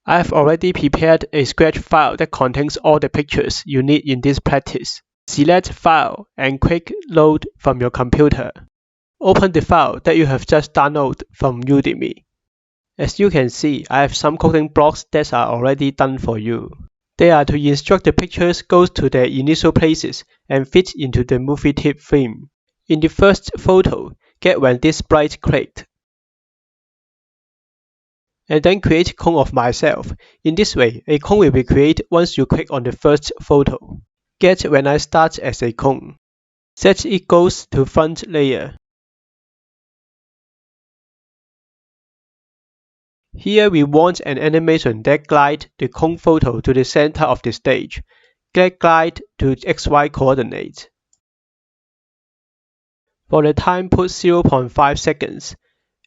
I have already prepared a Scratch file that contains all the pictures you need in this practice. Select File and click Load from your computer. Open the file that you have just downloaded from Udemy. As you can see, I have some coding blocks that are already done for you. They are to instruct the pictures go to their initial places and fit into the movie tip frame. In the first photo, get when this sprite clicked. And then create cone of myself. In this way, a cone will be created once you click on the first photo. Get when I start as a cone. Set it goes to front layer. Here we want an animation that glides the cone photo to the center of the stage. Get glide to XY coordinate. For the time, put 0.5 seconds.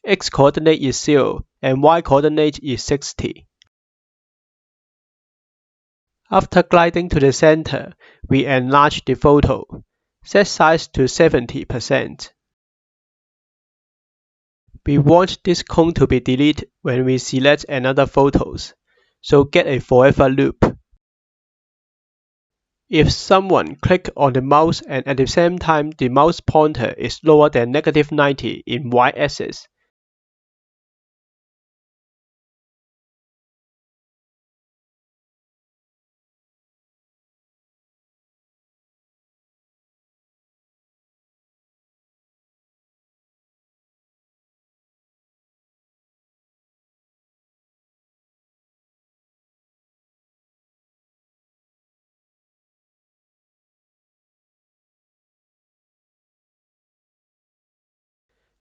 X coordinate is 0 and Y coordinate is 60. After gliding to the center, we enlarge the photo. Set size to 70%. We want this cone to be deleted when we select another photos, so get a forever loop. If someone clicks on the mouse and at the same time the mouse pointer is lower than -90 in y-axis,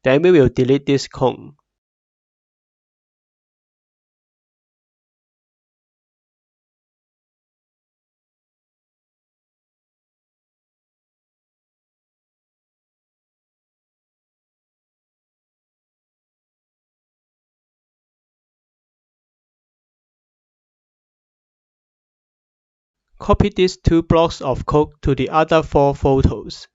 then we will delete this cone. Copy these 2 blocks of code to the other 4 photos.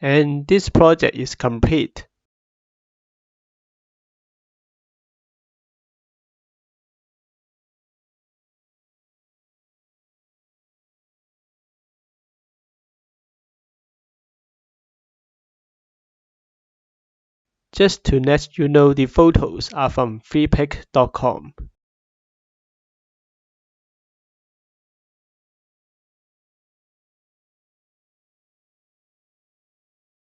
And this project is complete. Just to let you know, the photos are from freepik.com.